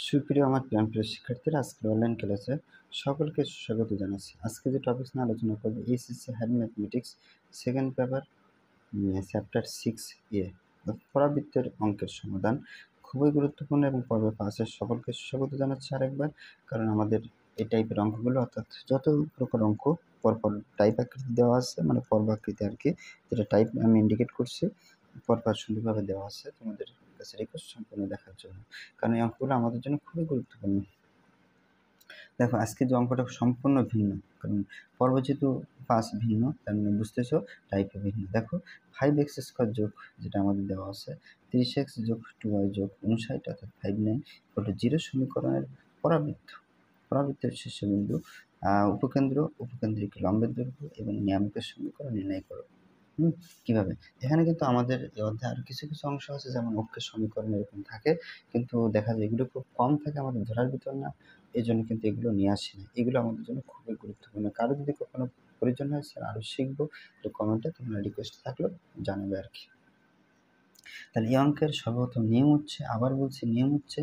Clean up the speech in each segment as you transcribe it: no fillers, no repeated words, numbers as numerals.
সুপ্রিয় আমার প্রিয় শিক্ষার্থীরা, আজকের অনলাইন ক্লাসে সকলকে স্বাগত জানাচ্ছি। আজকে যে টপিক নিয়ে আলোচনা করবো, HSC higher mathematics second paper chapter 6A পরাবৃত্তের অঙ্কের সমাধান। খুবই গুরুত্বপূর্ণ এবং পর্বে পাশের সকলকে স্বাগত জানাচ্ছি আরেকবার। কারণ আমাদের এই টাইপের অঙ্কগুলো, অর্থাৎ যত প্রকার অঙ্ক পরপর টাইপ আকৃতি দেওয়া আছে, মানে পর্ব আকৃতি আর কি, যেটা টাইপ আমি ইন্ডিকেট করছি, পরপর সুন্দরভাবে দেওয়া আছে। তোমাদের কাছে রিকোয়েস্ট সম্পূর্ণ দেখার জন্য, কারণ এই অঙ্কগুলো আমাদের জন্য খুবই গুরুত্বপূর্ণ। দেখো, আজকে যে অঙ্কটা সম্পূর্ণ ভিন্ন, কারণ পর্ব যেহেতু পাঁচ ভিন্ন, তার মানে বুঝতেছো টাইপে ভিন্ন। দেখো, 5x² যোগ যেটা আমাদের দেওয়া আছে 30x যোগ 2y যোগ 59 অর্থাৎ 59 0 সমীকরণের পরাবৃত্তের শীর্ষবিন্দু, উপকেন্দ্রিক লম্বের দৈর্ঘ্য এবং নিয়ামকের সমীকরণ নির্ণয় করো। কিভাবে? এখানে কিন্তু আমাদের এই অধ্যায়ে আরো কিছু অংশ আছে, যেমন অক্ষের সমীকরণ এরকম থাকে, কিন্তু দেখা যায় এগুলো খুব কম থাকে, আমাদের ধরার ভিতর না, এই জন্য কিন্তু এগুলো নিয়ে আসি না। এগুলো আমাদের জন্য খুবই গুরুত্বপূর্ণ। কারো যদি কখনো প্রয়োজন হয়, স্যার আরো শিখবো, তো কমেন্টে তোমরা রিকোয়েস্ট থাকলেও জানাবে আর কি। তাহলে এই অঙ্কের সর্বপ্রথম নিয়ম হচ্ছে, আবার বলছি, নিয়ম হচ্ছে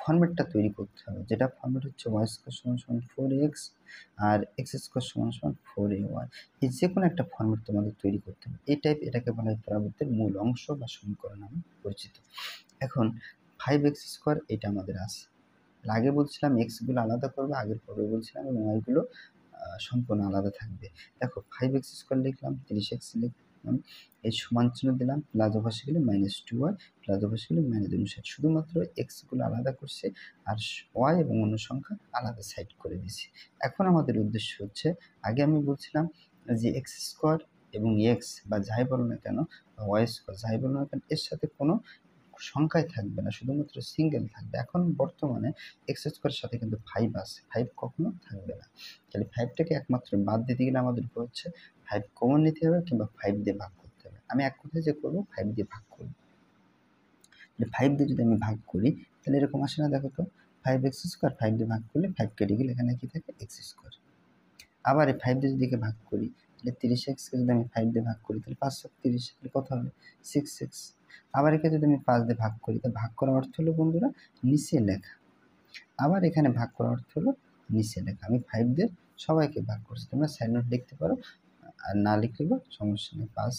ফরম্যাটটা তৈরি করতে হবে, যেটা ফরম্যাট হচ্ছে y² = 4x আর x² = 4ay। এই যে কোনো একটা ফরম্যাট তোমাদের তৈরি করতে হবে। এটাকে বলা হয় পরাবৃত্তের মূল অংশ বা সমীকরণ নামে পরিচিত। এখন 5x² এটা আমাদের আছে। আগে বলছিলাম x গুলো আলাদা করবো, আগের পর্বে বলছিলাম, এবং y গুলো সম্পূর্ণ আলাদা থাকবে। দেখো, 5x² লিখলাম, 30x লিখলাম, এই সমান চিহ্ন দিলাম, প্লাস অবশ্যই গেলে -2y, প্লাস অবশ্যই গেলে -59। শুধুমাত্র x গুলো আলাদা করছে, আর y এবং অন্য সংখ্যা আলাদা সাইড করে দিয়েছি। এখন আমাদের উদ্দেশ্য হচ্ছে, আগে আমি বলছিলাম যে x² এবং x বা যাই বলো না কেন, y² যাই বলো না কেন, এর সাথে কোনো সংখ্যাই থাকবে না, শুধুমাত্র সিঙ্গেল থাকবে। এখন বর্তমানে x² সাথে কিন্তু 5 আছে, 5 কখনো থাকবে না। তাহলে 5টাকে একমাত্র বাদ দিতে গেলে আমাদের উপর হচ্ছে 5 কমন নিতে হবে, কিংবা 5 দিয়ে ভাগ করতে হবে। আমি এক কথায় যে করবো, 5 দিয়ে ভাগ করবো। 5 দিয়ে যদি আমি ভাগ করি, তাহলে এরকম আসে না? দেখো তো, 5x² 5 দিয়ে ভাগ করলে 5 কেটে গেলে এখানে কি থাকে? x²। আবার এই 5 দিয়ে যদি ভাগ করি, তাহলে 30x কে যদি আমি 5 দিয়ে ভাগ করি, তাহলে 5 × 30, তাহলে কত হবে? 6x। আবার একে যদি আমি 5 দিয়ে ভাগ করি, তাহলে ভাগ করার অর্থ হলো বন্ধুরা নিচে লেখা। আবার এখানে ভাগ করার অর্থ হলো নিচে লেখা। আমি 5 দিয়ে সবাইকে ভাগ করছি, তোমরা সাইড নোট লিখতে পারো, আর না লিখলেও সমস্যা নেই। 5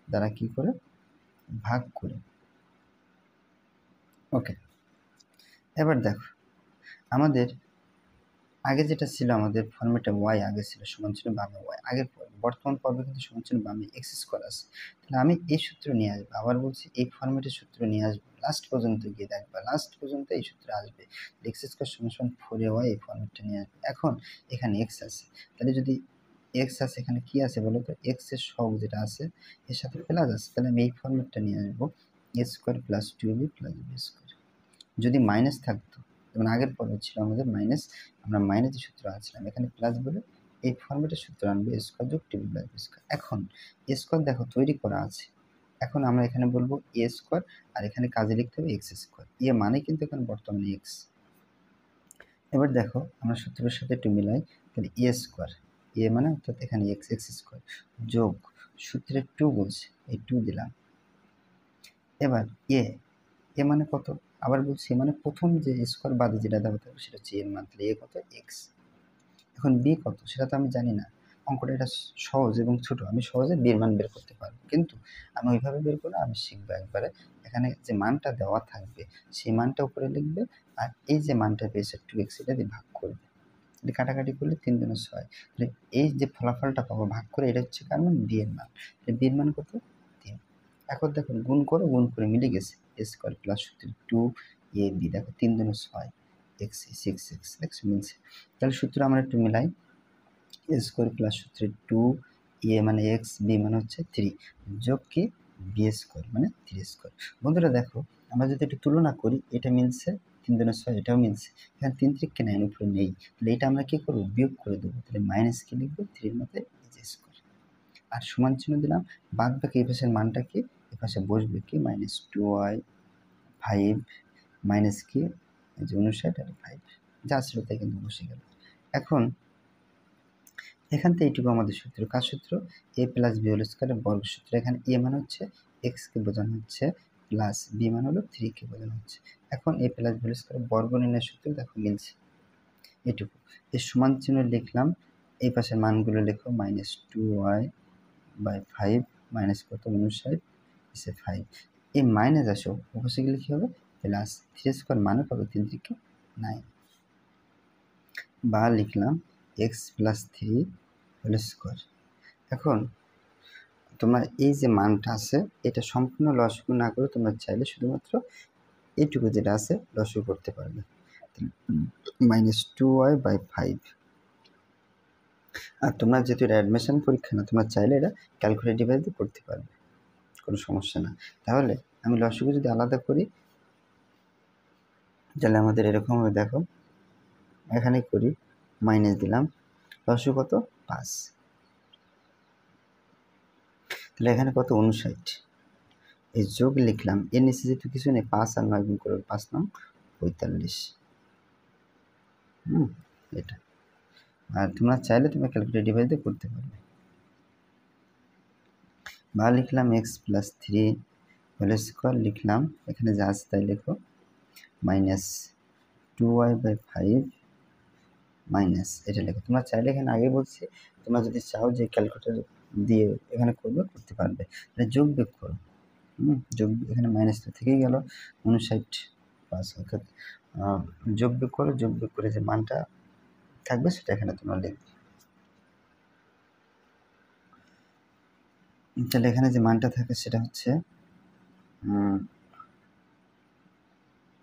দ্বারা কি করে ভাগ করে। ওকে, এবার দেখো, আমাদের আগে যেটা ছিল, আমাদের ফর্মেটে y আগে ছিল সমান ছিল বামে y, আগের বর্তমান পর্বে কিন্তু সমান ছিল বামে x² আছে। তাহলে আমি এই সূত্র নিয়ে আসবো, আবার বলছি এই ফর্মেটের সূত্র নিয়ে আসবো, লাস্ট পর্যন্ত গিয়ে দেখবা, লাস্ট পর্যন্ত এই সূত্র আসবে। x² = 4ay, এই ফর্মেটটা নিয়ে আসবে। এখন এখানে x আছে, তাহলে যদি x আছে, এখানে কি আছে বলো তো? x এর সহগ যেটা আছে, এর সাথে প্লাস আছে, তাহলে আমি এই ফর্মেটটা নিয়ে আসবো, a² + 2b + b²। যদি মাইনাস থাকতো, যেমন আগের পর্বে ছিল আমাদের মাইনাস, আমরা মাইনাসের সূত্র আনছিলাম, এখানে প্লাস বলে এই ফর্মেটের সূত্র আনবে, a² + 2b + b²। এখন a² দেখো তৈরি করা আছে, এখন আমরা এখানে বলবো a², আর এখানে কাজে লিখতে হবে x²। এ মানে কিন্তু এখানে বর্তমানে x। এবার দেখো, আমরা সূত্রের সাথে একটু মিলাই, তাহলে a² এ মানে অর্থাৎ এখানে x² যোগ সূত্রে 2 বলছে, এই 2 দিলাম। এবার এ মানে কত? আবার বলছি, মানে প্রথম যে স্কোয়ার বাদে যেটা দেওয়া থাকবে সেটা হচ্ছে এর মান, তাহলে এ কত? এক্স। এখন বি কত সেটা তো আমি জানি না, অঙ্কটা এটা সহজ এবং ছোট, আমি সহজে বির মান বের করতে পারবো, কিন্তু আমি ওইভাবে বের করে আমি শিখবো একবারে। এখানে যে মানটা দেওয়া থাকবে সেই মানটা উপরে লিখবে, আর এই যে মানটা পেয়েছে 2x, এটা দিয়ে ভাগ করবে। তাহলে কাটাকাটি করলে 3 × 6, তাহলে এই যে ফলাফলটা পাবো ভাগ করে, এটা হচ্ছে কার মান? বি এর মান। তাহলে বি এর মান কত? 3। এখন দেখো, গুণ করে মিলে গেছে, a² + 2ab, দেখো 3 × 6 x, 6x, দেখছো মিলছে। তাহলে সূত্র আমরা একটু মিলাই, a² + 2, a মানে x, b মানে হচ্ছে 3, যোগ কি b² মানে 3²। বন্ধুরা দেখো, আমরা যদি একটু তুলনা করি, এটা মিলছে, 3 × 6 এটাও মিলছে, এখানে 3 × 9 উপরে নেই, তাহলে এটা আমরা কি করবো? বিয়োগ করে দেবো। তাহলে মাইনাস কি লিখবো? 3 এর মধ্যে a², আর সমান চিহ্ন দিলাম। বাদ বাকি এই পাশের মানটা কি? এই পাশে বসবে কি? -2y, 5 মাইনাস কি, এই যে 59 আর 5, যা ছিল তাই কিন্তু বসে গেল। এখন এখান থেকে এইটুকু আমাদের সূত্র, কার সূত্র? a + b² বর্গ সূত্র। এখানে a মানে হচ্ছে x কে বোঝানো হচ্ছে প্লাস বি মান হলো 3কে বোঝানো হচ্ছে। এখন এ প্লাস বি স্কোয়ার বর্গ নির্ণয়ের সূত্র দেখো মিলছে এটুকু। এর সমান চিহ্ন লিখলাম, এই পাশের মানগুলো লেখো -2y/5 মাইনাস কত 59 এসে 5, এই মাইনাস আসো অবশ্যই গেলে কী হবে প্লাস 3 স্কোয়ার মানে কত 3 3 9, বা লিখলাম x প্লাস 3 হোল স্কোয়ার। এখন তোমরা এই যে মানটা আছে এটা সম্পূর্ণ লসাগু না করে তোমরা চাইলে শুধুমাত্র এইটুকু যেটা আছে লসাগু করতে পারবে, -2y/5। আর তোমরা যেহেতু এটা অ্যাডমিশন পরীক্ষা না, তোমরা চাইলে এটা ক্যালকুলেটর ডিভাইস দিয়ে করতে পারবে, কোনো সমস্যা না। তাহলে আমি লসাগু যদি আলাদা করি তাহলে আমাদের এরকম হবে, দেখো এখানে করি মাইনাস দিলাম, লসাগু কত 5, তাহলে এখানে কত 59, এই যোগ লিখলাম, এর নিচে যেহেতু কিছু নেই 5 আর 9 গুণ করে 5 9 45, এটা। আর তোমরা চাইলে তোমরা ক্যালকুলেটর ডিভাইস দিয়ে করতে পারবে। বা লিখলাম x প্লাস 3 হোল স্কোয়ার লিখলাম, এখানে যা আছে তাই লেখো, -2y/5 মাইনাস এটা লেখো। তোমরা চাইলে এখানে আগে বলছি তোমরা যদি চাও যে ক্যালকুলেটর দিয়ে এখানে করবে করতে পারবে, তাহলে যোগ বিয়োগ করো, যোগ এখানে মাইনাস তো থেকেই গেল 59 অর্থাৎ যোগ বিয়োগ করো, যোগ বিয়োগ করে যে মানটা থাকবে সেটা এখানে তোমরা লিখবে। তাহলে এখানে যে মানটা থাকে সেটা হচ্ছে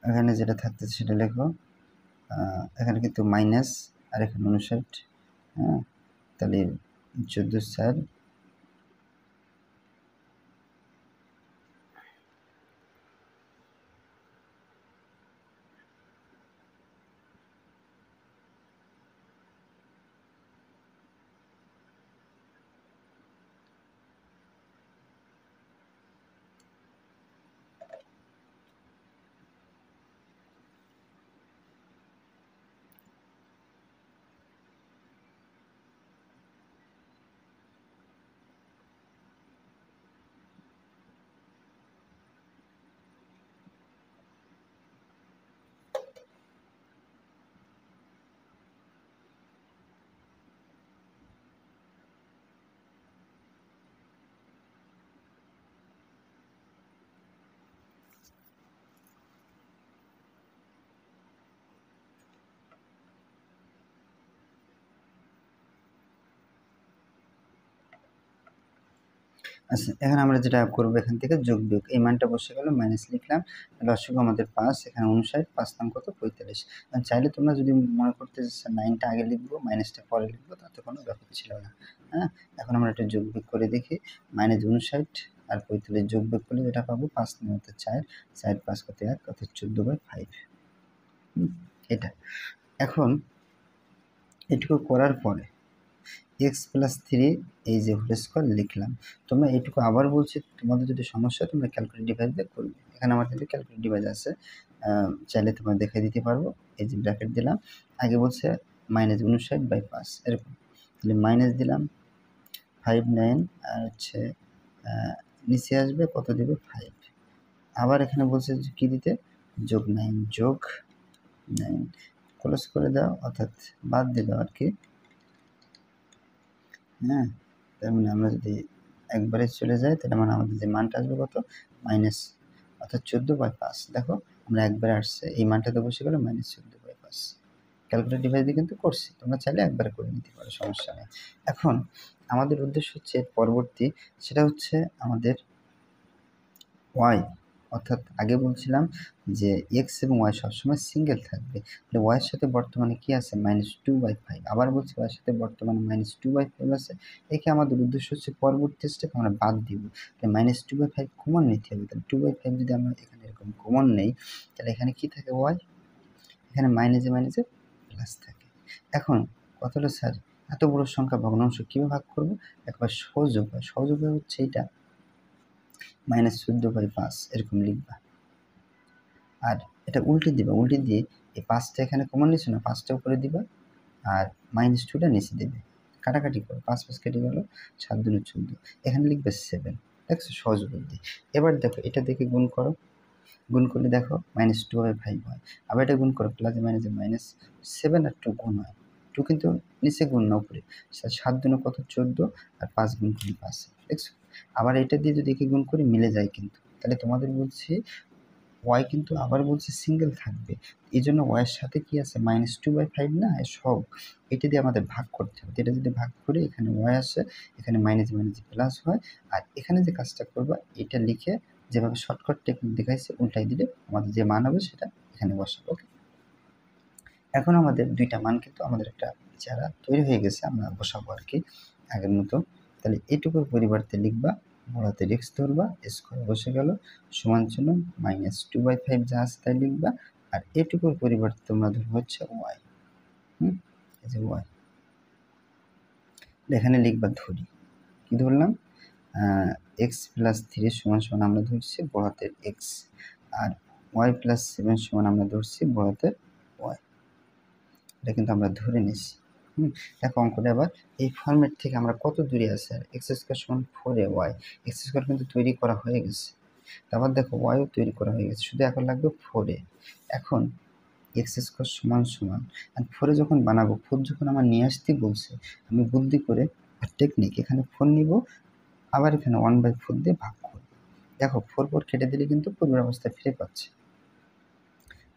এখানে যেটা থাকতেছে সেটা লেখো, এখানে কিন্তু মাইনাস আর এখানে 59, হ্যাঁ, তাহলে 14 আচ্ছা, এখন আমরা যেটা করবো এখান থেকে যোগ বিয়োগ, এই মানটা বসে গেল, মাইনাস লিখলাম, লসাগু আমাদের 5, এখানে 59, 5 নাম কত 45। চাইলে তোমরা যদি মনে করতে 9টা আগে লিখবো মাইনাসটা পরে লিখবো তাতে কোনো ব্যাপার ছিল না, হ্যাঁ। এখন আমরা একটা যোগ বিয়োগ করে দেখি, -59 আর 45 যোগ বিয়োগ করলে যেটা পাবো 5 9 হতে 4, 4 5 কত 1 কত 14/5, এটা। এখন এটুকু করার পরে x প্লাস 3 এই যে হোল স্কোয়ার লিখলাম, তোমরা এইটুকু আবার বলছি তোমাদের যদি সমস্যা তোমরা ক্যালকুলেটর ডিভাইস দিয়ে করবে। এখানে আমার কিন্তু ক্যালকুলেটর ডিভাইস আছে, চাইলে তোমরা দেখাই দিতে পারবো। এই যে ব্র্যাকেট দিলাম, আগে বলছে -59/5 এরকম, তাহলে মাইনাস দিলাম 5 9 আর হচ্ছে নিচে আসবে কত দেবে 5, আবার এখানে বলছে কি দিতে যোগ 9 যোগ 9 ক্লোজ করে দাও, অর্থাৎ বাদ দিয়ে দাও আর কি, হ্যাঁ। তার মানে আমরা যদি একবারে চলে যাই তাহলে মানে আমাদের যে মানটা আসবে কত মাইনাস, অর্থাৎ 14/5। দেখো আমরা একবারে আসছে, এই মানটা তো বসে গেল -14/5। ক্যালকুলেটর ডিভাইস দিয়ে কিন্তু করছি, তোমরা চাইলে একবারে করে নিতে পারো, সমস্যা নেই। এখন আমাদের উদ্দেশ্য হচ্ছে পরবর্তী, সেটা হচ্ছে আমাদের ওয়াই, অর্থাৎ আগে বলছিলাম যে এক্স এবং ওয়াই সবসময় সিঙ্গেল থাকবে, তাহলে ওয়াইয়ের সাথে বর্তমানে কি আছে -2/5, আবার বলছি ওয়াইয়ের সাথে বর্তমানে -2/5 আছে। একে আমাদের উদ্দেশ্য হচ্ছে পরবর্তী স্টেপ আমরা বাদ দিব, তাহলে -2/5 কমন নিতে হবে, তাহলে 2/5 যদি আমরা এখানে এরকম কমন নেই তাহলে এখানে কি থাকে ওয়াই, এখানে মাইনাসে মাইনাসে প্লাস থাকে। এখন কথা হলো স্যার এত বড় সংখ্যা ভগ্নাংশ কীভাবে ভাগ করবো, একবার সহজ উপায়, সহজ উপায় হচ্ছে এইটা, -14/5 এরকম লিখবা, আর এটা উল্টে দিবা, উল্টে দিয়ে এই 5টা এখানে কমন নিচ্ছ না, 5টা উপরে দিবা আর -2টা নিচে দেবে, কাটাকাটি করো, 5 5 কেটে গেল, 7 2 14, এখানে লিখবে 7, দেখছো সহজ বুদ্ধি। এবার দেখো এটা দেখে গুণ করো, গুণ করলে দেখো -2/5 হয়। আবার এটা গুণ করো, প্লাসে মাইনাসে -7 আর 2 গুণ হয়। 2 কিন্তু নিচে গুণ না উপরে। 7 দুনে কত 14 আর 5 গুণ করলে 5। দেখছো? আবার এটা দিয়ে যদি একে গুণ করি মিলে যায় কিন্তু। তাহলে তোমাদের বলছি ওয়াই কিন্তু আবার বলছে সিঙ্গেল থাকবে। এই জন্য ওয়াইয়ের সাথে কি আছে -2/5 না সব। এটা দিয়ে আমাদের ভাগ করতে হবে। এটা যদি ভাগ করি এখানে ওয়াই আসে, এখানে মাইনাসে মাইনাসে প্লাস হয়। আর এখানে যে কাজটা করবা এটা লিখে যেভাবে শর্টকাট টেকনিক দেখাইছে উল্টাই দিলে আমাদের যে মান হবে সেটা এখানে বসাবো। ওকে, এখন আমাদের দুইটা মান কিন্তু আমাদের একটা চেহারা তৈরি হয়ে গেছে, আমরা বসাবো আর কি আগের মতো। তাহলে এটুকুর পরিবর্তে লিখবা বড় হাতের এক্স ধরবা, স্কোয়ার বসে গেল, সমান চিহ্ন -2/5 যা আছে তাই লিখবা। আর এটুকুর পরিবর্তে তোমরা ধরবো হচ্ছে ওয়াই। এই যে ওয়াই এখানে লিখবা ধরি, কি ধরলাম এক্স প্লাস 3 সমান সমান আমরা ধরছি বড় হাতের এক্স, আর ওয়াই প্লাস 7 সমান আমরা ধরছি বড় হাতের ওয়াই। এটা কিন্তু আমরা ধরে নিছি। দেখো অঙ্কটা আবার এই ফর্মেট থেকে আমরা কত দূরে আছি, আর এক্স স্কোয়ার সমান 4ay, এক্স স্কোয়ার কিন্তু তৈরি করা হয়ে গেছে। তারপর দেখো ওয়াইও তৈরি করা হয়ে গেছে, শুধু এখন লাগবে 4a। এখন এক্স স্কোয়ার সমান সমান আর 4 যখন বানাবো, 4 যখন আমার নিয়ে আসতে বলছে, আমি বুদ্ধি করে টেকনিক এখানে 4 নিব, আবার এখানে 1/4 দিয়ে ভাগ করব। দেখো 4 কেটে দিলে কিন্তু পূর্বের অবস্থায় ফিরে পাচ্ছে।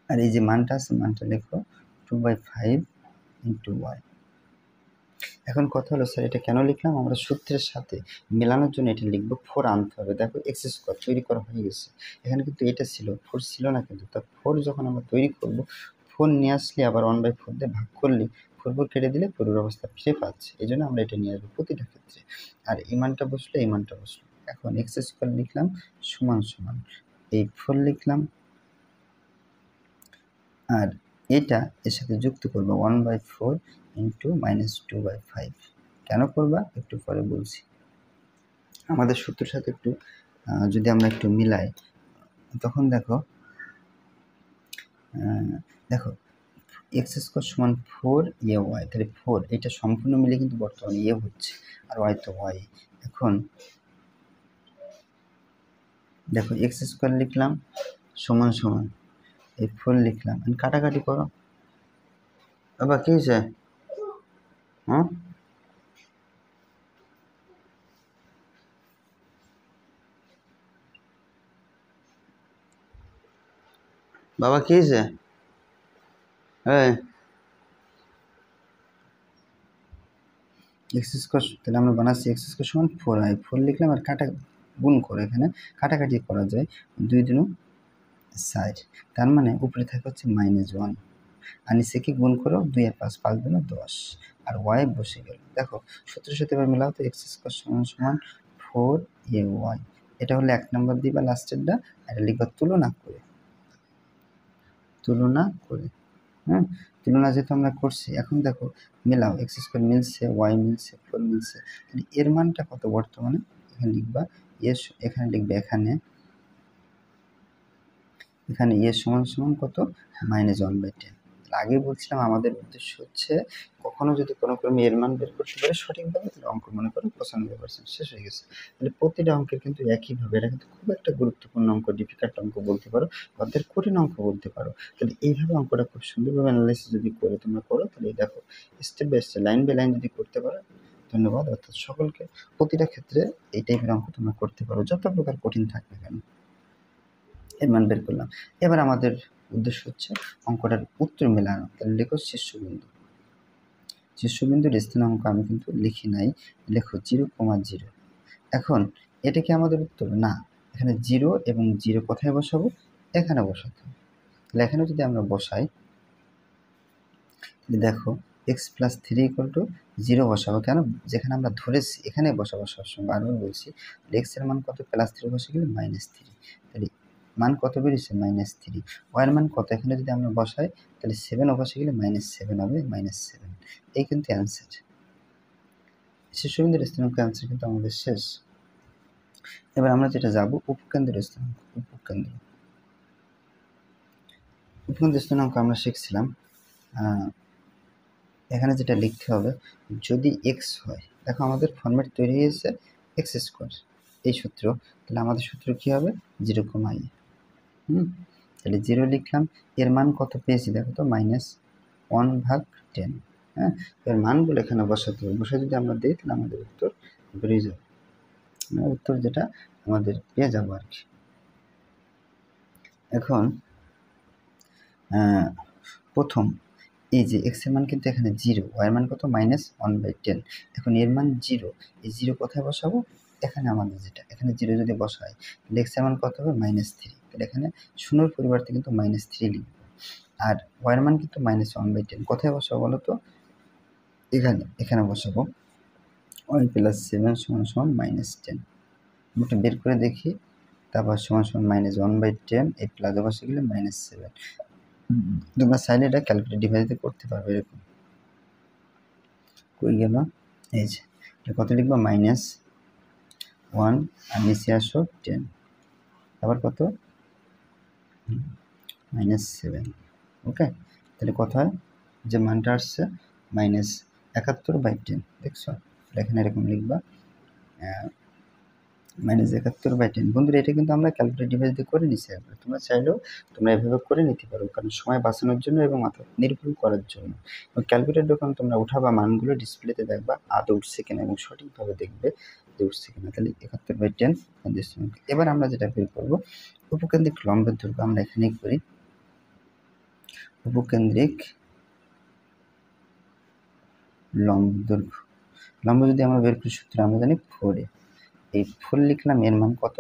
আর এই যে মানটা আছে মানটা লেখো 2/5 ইন্টু ওয়াই। এখন কথা হলো স্যার এটা কেন লিখলাম, আমরা সূত্রের সাথে মেলানোর জন্য এটা লিখবো। 4 আনতে হবে। দেখো এক্স স্কোয়ার তৈরি করা হয়ে গেছে, এখানে কিন্তু এটা ছিল 4 ছিল না কিন্তু। তা 4 যখন আমরা তৈরি করব, 4 নিয়ে আসলে আবার 1/4 দিয়ে ভাগ করলে 4 কেটে দিলে পূর্বের অবস্থা ফিরে পাচ্ছে। এই জন্য আমরা এটা নিয়ে আসবো প্রতিটা ক্ষেত্রে। আর এই মানটা বসলো, এই মানটা বসলো। এখন এক্স স্কোয়ার লিখলাম সমান সমান এই 4 লিখলাম, আর এটা এর সাথে যুক্ত করবো 1/4 ইন্টু -2/5। কেন করবা একটু পরে বলছি। আমাদের সূত্রের সাথে একটু যদি আমরা একটু মিলাই, তখন দেখো দেখো এক্স স্কোয়ার সমান 4ay, তাহলে 4 এটা সম্পূর্ণ মিলে কিন্তু বর্তমানে ইয়ে হচ্ছে, আর ওয়াই তো ওয়াই। এখন দেখো এক্স স্কোয়ার লিখলাম সমান সমান এই 4 লিখলাম, কাটাকাটি করো। বাবা কি হয়েছে? হ্যাঁ বাবা কি হয়েছে? এক্স স্কোয়ার, তাহলে আমরা বানাচ্ছি এক্স স্কোয়ার সমান 4i, 4 লিখলাম, আর কাটা গুণ করো, এখানে কাটাকাটি করা যায়, 2 দুনো 4, তার মানে উপরে থাকে হচ্ছে -1, আর নিচে কি গুণ করো 2 আর 5, 5 দুনো 10, আর ওয়াই বসে গেল। দেখো সূত্রের সাথে এবার মেলাও তো, এক্স স্কোয়ার সমান সমান 4ay। এটা হলো 1 নম্বর দিবা লাস্টেরটা, আর এটা লিখবা তুলনা করে, তুলনা করে। তুলনা যেহেতু আমরা করছি, এখন দেখো মেলাও, এক্স স্কোয়ার মিলছে, ওয়াই মিলছে, 4 মিলছে, তাহলে এর মানটা কত বর্তমানে এখানে লিখবা এখানে লিখবে এখানে সমান সমান কত -1/10। আগে বলছিলাম আমাদের উদ্দেশ্য হচ্ছে কখনো যদি কোনো ক্রমে এর মান বের করতে পারে সঠিকভাবে, তাহলে অঙ্ক মনে করো 95% শেষ হয়ে গেছে। তাহলে প্রতিটা অঙ্কের কিন্তু একইভাবে, এটা কিন্তু খুব একটা গুরুত্বপূর্ণ অঙ্ক, ডিফিকাল্ট অঙ্ক বলতে পারো, অর্ধেক কঠিন অঙ্ক বলতে পারো। তাহলে এইভাবে অঙ্কটা খুব সুন্দরভাবে অ্যানালাইসিস যদি করে তোমরা করো, তাহলে দেখো step by step line by line যদি করতে পারো। ধন্যবাদ। অর্থাৎ সকলকে প্রতিটা ক্ষেত্রে এই টাইপের অঙ্ক তোমরা করতে পারো, যত প্রকার কঠিন থাক না কেন। এর মান বের করলাম। এবার আমাদের উদ্দেশ্য হচ্ছে অঙ্কটার উত্তর মেলানো। তাহলে লেখো শীর্ষবিন্দু, শীর্ষবিন্দুর স্থানাঙ্ক আমি কিন্তু লিখি নাই, লেখো 0,0। এখন এটা কি আমাদের উত্তর? না, এখানে 0 এবং 0 কোথায় বসাবো? এখানে বসাতে হবে। তাহলে এখানে যদি আমরা বসাই, দেখো এক্স প্লাস 3 = 0 বসাবো। কেন? যেখানে আমরা ধরেছি এখানে বসাবো সবসময়, বারবার বলছি। এক্স এর মান কত? +3 বসে গেলে -3। তাহলে মান কত বেরিয়েছে? -3। ওয়াই এর মান কত? এখানে যদি আমরা বসাই তাহলে 7 বসে গেলে -7 হবে, -7। এই কিন্তু অ্যান্সার। শীর্ষবিন্দুর স্থানাঙ্ক অ্যান্সার কিন্তু আমাদের শেষ। এবার আমরা যেটা যাব উপকেন্দ্রের স্থানাঙ্ক। উপকেন্দ্রের স্থানাঙ্ক আমরা শিখছিলাম, এখানে যেটা লিখতে হবে যদি এক্স হয়, দেখো আমাদের ফরম্যাট তৈরি হয়েছে এক্স স্কোয়ার, এই সূত্র, তাহলে আমাদের সূত্র কী হবে 0, i। তাহলে 0 লিখলাম, এর মান কত পেয়েছি দেখো তো -1/10। হ্যাঁ, এর মানগুলো এখানে বসাতে হবে, বসে যদি আমরা দিই তাহলে আমাদের উত্তর বেরিয়ে যাবে, উত্তর যেটা আমাদের পেয়ে যাবো আর কি। এখন প্রথম এই যে এক্স এর মান কিন্তু এখানে 0, ওয়াই এর মান কত -1/10। এখন এর মান 0, এই 0 কোথায় বসাবো, এখানে আমাদের যেটা এখানে 0 যদি বসাই তাহলে এক্স এর মান কত হবে -3, তাহলে এখানে শূন্যর পরিবর্তে কিন্তু -3 লিখব। আর ওয়াই এর মান কিন্তু -1/10, কোথায় বসাবো বলো তো, এখানে বসাবো y + 7 = -10। আমরা বের করে দেখি, তারপর -1/10, এই প্লাসে বসে গেলে -7। তোমরা চাইলে এটা ক্যালকুলেটর ডিভাইসে করতে পারবে। এরকম কই গেল, এই যে এটা কত লিখবো -1 আর নিচে আসো 10, আবার কত -7। ওকে, তাহলে কত হয়, যে মানটা আসছে -71/10, দেখছো, এখানে এরকম লিখবা -71/10। বন্ধুরা এটা কিন্তু আমরা ক্যালকুলেটর ডিভাইস দিয়ে করে নিচ্ছি একবার, তোমরা চাইলেও তোমরা এভাবে করে নিতে পারো, কারণ সময় বাঁচানোর জন্য এবং মাথা নির্ভুল করার জন্য। ক্যালকুলেটর যখন তোমরা উঠাবা মানগুলো ডিসপ্লেতে দেখবা আদৌ উঠছে কিনা এবং সঠিকভাবে দেখবে যে উঠছে কিনা। তাহলে 71/10। এবার আমরা যেটা বের করবো উপকেন্দ্রিক লম্বের দৈর্ঘ্য, আমরা এখানেই করি উপকেন্দ্রিক লম্ব দৈর্ঘ্য। লম্ব যদি আমরা বের করি সূত্র আমরা জানি 4a, এই 4 লিখলাম, এর মান কত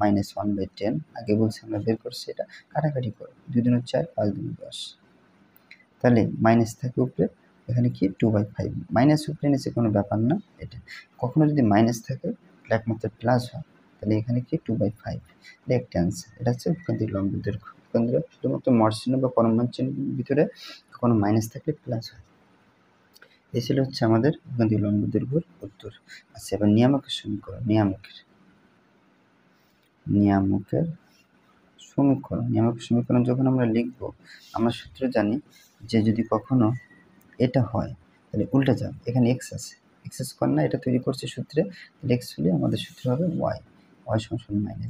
-1/10। আগে বলছি আমরা বের করছি, এটা কাটাকাটি করো, 2 × 4, 5 × 10, তাহলে মাইনাস থাকে উপরে, এখানে কি 2/5, মাইনাস উপরে নিচে কোনো ব্যাপার না। এটা কখনো যদি মাইনাস থাকে তাহলে একমাত্র প্লাস হয়, তাহলে এখানে কি 2/5, এটা একটা অ্যান্সার। এটা হচ্ছে উপকেন্দ্রিক লম্ব দৈর্ঘ্য। উপকেন্দ্র শুধুমাত্র মর চিহ্ন বা পরমাণু চিহ্নের ভিতরে কোনো মাইনাস থাকলে প্লাস হয়। এই ছিল হচ্ছে আমাদের উপকেন্দ্রিক লম্ব দৈর্ঘ্যের উত্তর। আচ্ছা, এবার নিয়ামকের সমীকরণ, নিয়ামকের সমীকরণ যখন আমরা লিখব, আমরা সূত্র জানি যে যদি কখনো এটা হয় তাহলে উল্টে যাবে, এখানে এক্স আছে, এক্স স্কোয়ার না, এটা তৈরি করছে সূত্রে, তাহলে এক্স হলে আমাদের সূত্র হবে ওয়াই সমান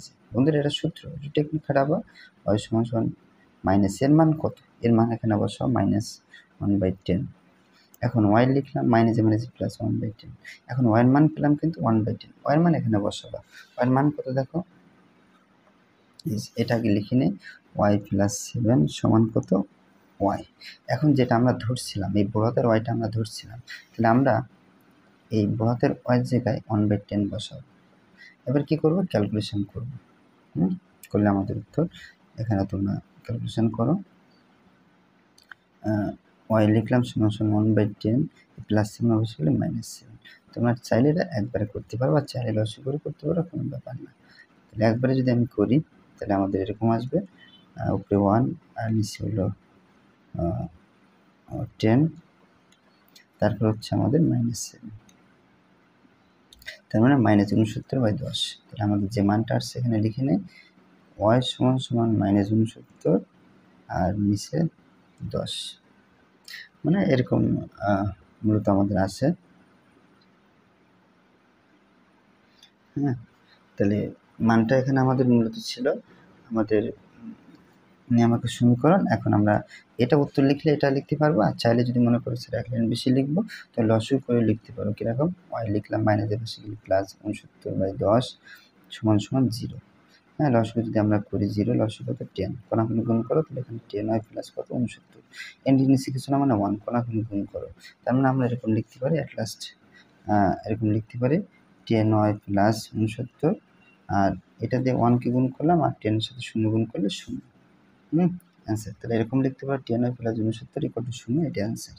-। বন্ধুরা এটা সূত্র, এটা টেকনিক খাটাবো, ওয়াই সমান -। এর মান কত, এর মান এখানে বসাও -1/10। এখন ওয়াই লিখলাম -এ প্লাস 1/10। এখন ওয়াই এর মান পেলাম কিন্তু 1/10, ওয়াই এর মান এখানে বসাবা, ওয়াই এর মান কত দেখো, এটাকে লিখে নে y + 7 সমান কত y। এখন যেটা আমরা ধরছিলাম, এই বড়হাতের ওয়াইটা আমরা ধরছিলাম, তাহলে আমরা এই বড়হাতের ওয়াইয়ের জায়গায় 1/10 বসাবো। এবার কি করব, ক্যালকুলেশন করব, করলে আমাদের উত্তর, এখানে তোমরা ক্যালকুলেশন করো, y লিখলাম সমান 1/10, প্লাস 7 অবশ্যই হলে -7। তোমরা চাইলে এটা একবারে করতে পারো, আর চাইলে লসি করে করতে পারো, কোনো ব্যাপার না। তাহলে একবারে যদি আমি করি তাহলে আমাদের এরকম আসবে, উপরে 1 আর নিচে হলো 10, তারপর হচ্ছে আমাদের -7, তার মানে -69/10। তাহলে আমাদের যে মানটা আসছে এখানে লিখে নেই y সমান -69 আর নিচে 10, মানে এরকম মূলত আমাদের আছে। হ্যাঁ, তাহলে মানটা এখানে আমাদের মূলত ছিল আমাদের নিয়ামকের সমীকরণ। এখন আমরা এটা উত্তর লিখলে এটা লিখতে পারবো, আর চাইলে যদি মনে করো স্যার এক লাইন বেশি লিখবো তাহলে লসও করে লিখতে পারো। কীরকম, ওয়াই লিখলাম মাইনাসের পাশে গেলে +69/10 সমান 0। হ্যাঁ, লসও যদি আমরা করি 0, লসও কত 10, কোনাকুনি গুণ করো, তাহলে এখানে 10 হয় প্লাস কত 69, এর নিচে কিছু না মানে 1, কোনাকুনি গুণ করো, তার মানে আমরা এরকম লিখতে পারি অ্যাট লাস্ট, এরকম লিখতে পারি 10 হয় প্লাস 69, আর এটা দিয়ে 1কে গুণ করলাম আর 10 এর সাথে 0 গুণ করলে 0। অ্যান্সার, তাহলে এরকম লিখতে পারো 10 হয় প্লাস 69 = 0, এটা অ্যান্সার।